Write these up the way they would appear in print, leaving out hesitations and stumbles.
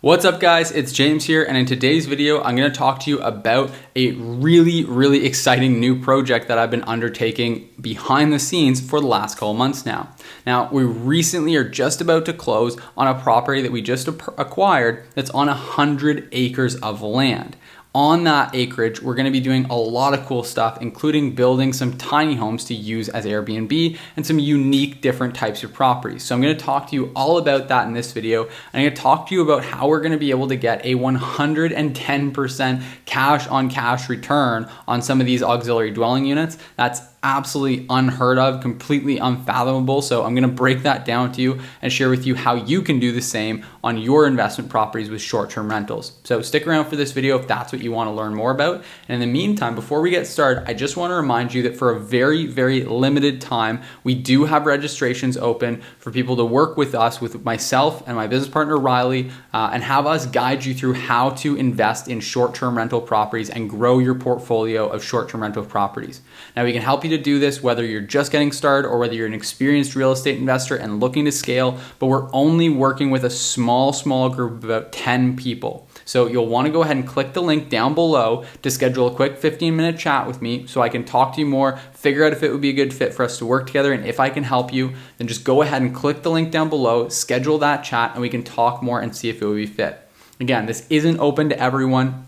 What's up guys, it's James here, and in today's video I'm going to talk to you about a really exciting new project that I've been undertaking behind the scenes for the last couple months now. Now, we recently are just about to close on a property that we just acquired that's on 100 acres of land. On that acreage, we're going to be doing a lot of cool stuff, including building some tiny homes to use as Airbnb and some unique different types of properties. So I'm going to talk to you all about that in this video. And I'm going to talk to you about how we're going to be able to get a 110% cash on cash return on some of these auxiliary dwelling units. That's absolutely unheard of, completely unfathomable. So I'm going to break that down to you and share with you how you can do the same on your investment properties with short-term rentals. So stick around for this video if that's what you want to learn more about. And in the meantime, before we get started, I just want to remind you that for a very limited time, we do have registrations open for people to work with us, with myself and my business partner Riley, and have us guide you through how to invest in short-term rental properties and grow your portfolio of short-term rental properties. Now, we can help you to do this whether you're just getting started or whether you're an experienced real estate investor and looking to scale, but we're only working with a small group of about 10 people. So you'll want to go ahead and click the link down below to schedule a quick 15-minute chat with me so I can talk to you more, figure out if it would be a good fit for us to work together, and if I can help you, then just go ahead and click the link down below, schedule that chat, and we can talk more and see if it would be fit. Again, this isn't open to everyone.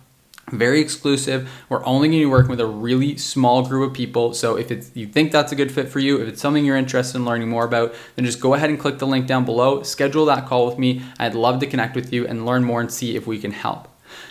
Very exclusive. We're only going to be working with a really small group of people. So if you think that's a good fit for you, if it's something you're interested in learning more about, then just go ahead and click the link down below, schedule that call with me. I'd love to connect with you and learn more and see if we can help.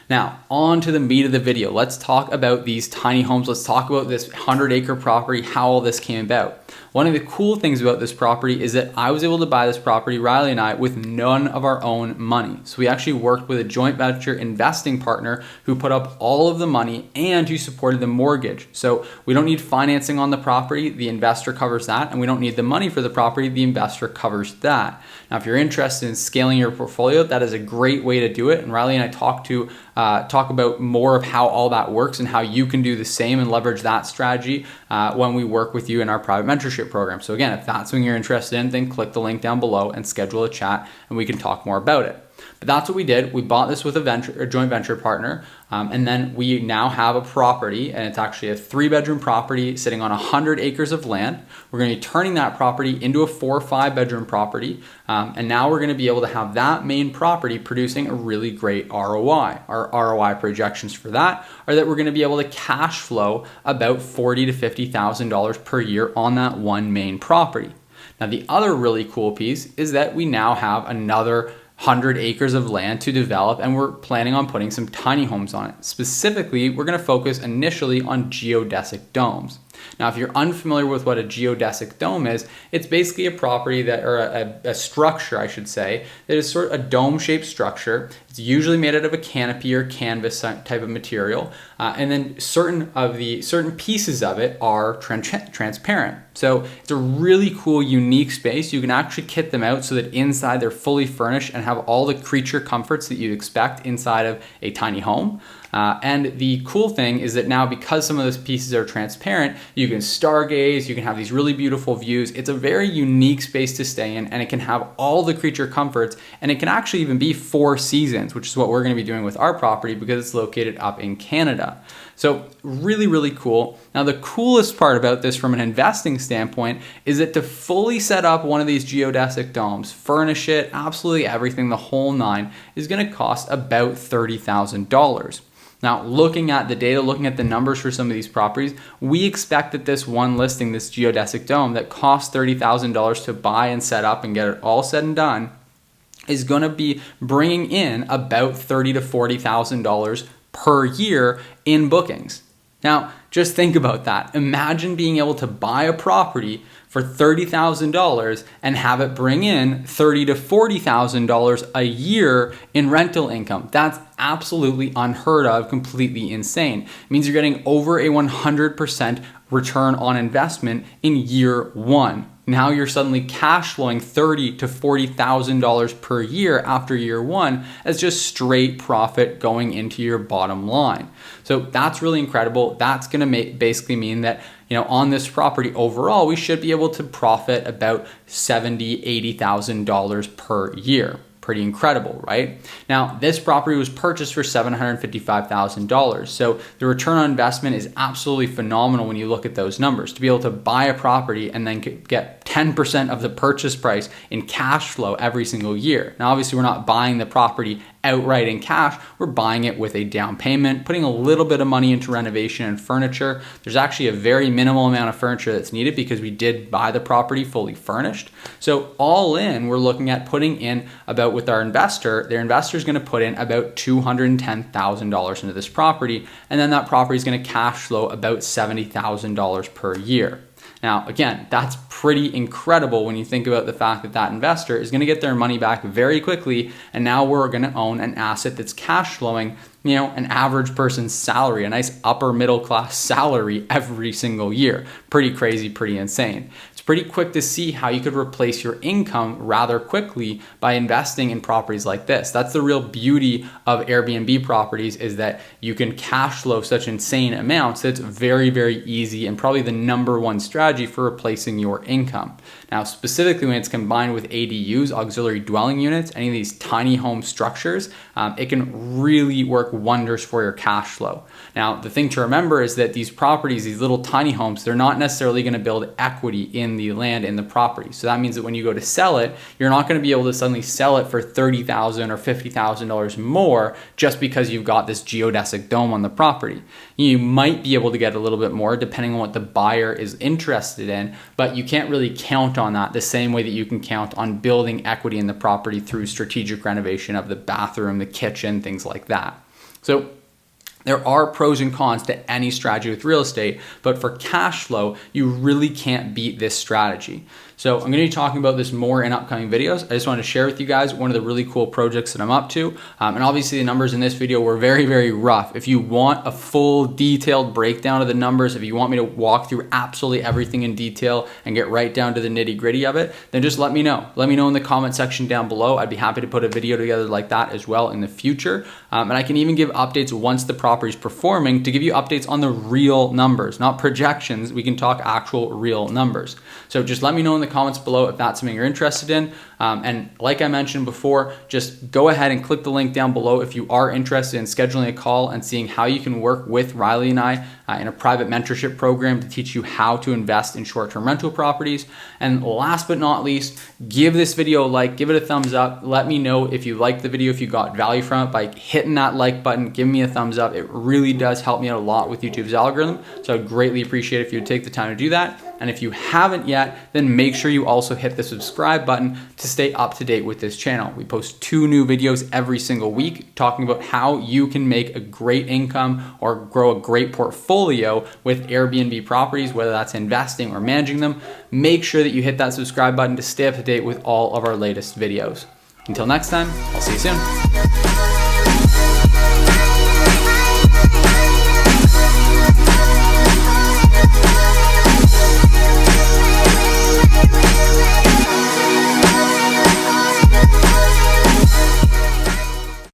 Now, on to the meat of the video. Let's talk about these tiny homes. Let's talk about this 100-acre property, how all this came about. One of the cool things about this property is that I was able to buy this property, Riley and I, with none of our own money. So we actually worked with a joint venture investing partner who put up all of the money and who supported the mortgage. So we don't need financing on the property. The investor covers that. And we don't need the money for the property. The investor covers that. Now, if you're interested in scaling your portfolio, that is a great way to do it. And Riley and I talk about more of how all that works and how you can do the same and leverage that strategy when we work with you in our private mentorship program. So again, if that's something you're interested in, then click the link down below and schedule a chat and we can talk more about it. But that's what we did. We bought this with a joint venture partner, and then we now have a property, and it's actually a 3-bedroom property sitting on 100 acres of land. We're going to be turning that property into a 4 or 5-bedroom property, and now we're going to be able to have that main property producing a really great ROI. Our ROI projections for that are that we're going to be able to cash flow about $40,000 to $50,000 per year on that one main property. Now, the other really cool piece is that we now have another 100 acres of land to develop, and we're planning on putting some tiny homes on it. Specifically, we're going to focus initially on geodesic domes. Now, if you're unfamiliar with what a geodesic dome is, it's basically a property that, or a structure, I should say, that is sort of a dome-shaped structure. It's usually made out of a canopy or canvas type of material, and then certain pieces of it are transparent. So it's a really cool, unique space. You can actually kit them out so that inside they're fully furnished and have all the creature comforts that you'd expect inside of a tiny home. And the cool thing is that now, because some of those pieces are transparent, you can stargaze, you can have these really beautiful views. It's a very unique space to stay in, and it can have all the creature comforts, and it can actually even be 4 seasons, which is what we're going to be doing with our property because it's located up in Canada. So really cool. Now, the coolest part about this from an investing standpoint is that to fully set up one of these geodesic domes, furnish it, absolutely everything, the whole nine, is going to cost about $30,000. Now, looking at the data, looking at the numbers for some of these properties, we expect that this one listing, this geodesic dome that costs $30,000 to buy and set up and get it all said and done, is going to be bringing in about $30,000 to $40,000 per year in bookings. Now, just think about that. Imagine being able to buy a property for $30,000 and have it bring in $30,000 to $40,000 a year in rental income. That's absolutely unheard of, completely insane. It means you're getting over a 100% return on investment in year one. Now you're suddenly cash flowing $30,000 to $40,000 per year after year one as just straight profit going into your bottom line. So that's really incredible. That's going to basically mean that, on this property overall, we should be able to profit about $70,000 to $80,000 per year. pretty incredible, right? Now, this property was purchased for $755,000. So the return on investment is absolutely phenomenal when you look at those numbers. To be able to buy a property and then get 10% of the purchase price in cash flow every single year. Now, obviously, we're not buying the property outright in cash. We're buying it with a down payment, putting a little bit of money into renovation and furniture. There's actually a very minimal amount of furniture that's needed because we did buy the property fully furnished. So all in, we're looking at putting in about, with our investor, their investor is going to put in about $210,000 into this property, and then that property is going to cash flow about $70,000 per year. Now, again, that's pretty incredible when you think about the fact that that investor is going to get their money back very quickly, and now we're going to own an asset that's cash flowing, you know, an average person's salary, a nice upper middle class salary every single year. Pretty crazy, pretty insane. It's pretty quick to see how you could replace your income rather quickly by investing in properties like this. That's the real beauty of Airbnb properties, is that you can cash flow such insane amounts that it's very, very easy and probably the number one strategy for replacing your income. Now, specifically when it's combined with ADUs, auxiliary dwelling units, any of these tiny home structures, it can really work wonders for your cash flow. Now, the thing to remember is that these properties, these little tiny homes, they're not necessarily going to build equity in the land, in the property. So that means that when you go to sell it, you're not going to be able to suddenly sell it for $30,000 or $50,000 more just because you've got this geodesic dome on the property. You might be able to get a little bit more depending on what the buyer is interested in, but you can't really count on that the same way that you can count on building equity in the property through strategic renovation of the bathroom, the kitchen, things like that. So there are pros and cons to any strategy with real estate, but for cash flow, you really can't beat this strategy. So I'm going to be talking about this more in upcoming videos. I just want to share with you guys one of the really cool projects that I'm up to. And obviously the numbers in this video were very, very rough. If you want a full detailed breakdown of the numbers, if you want me to walk through absolutely everything in detail and get right down to the nitty gritty of it, then just let me know. Let me know in the comment section down below. I'd be happy to put a video together like that as well in the future. And I can even give updates once the property is performing, to give you updates on the real numbers, not projections. We can talk actual real numbers. So just let me know in the comments below if that's something you're interested in. And like I mentioned before, just go ahead and click the link down below if you are interested in scheduling a call and seeing how you can work with Riley and I in a private mentorship program to teach you how to invest in short-term rental properties. And last but not least, give this video a like, give it a thumbs up. Let me know if you liked the video, if you got value from it by hitting that like button, give me a thumbs up. It really does help me out a lot with YouTube's algorithm. So I'd greatly appreciate it if you would take the time to do that. And if you haven't yet, then make sure you also hit the subscribe button to stay up to date with this channel. We post 2 new videos every single week talking about how you can make a great income or grow a great portfolio with Airbnb properties, whether that's investing or managing them. Make sure that you hit that subscribe button to stay up to date with all of our latest videos. Until next time, I'll see you soon.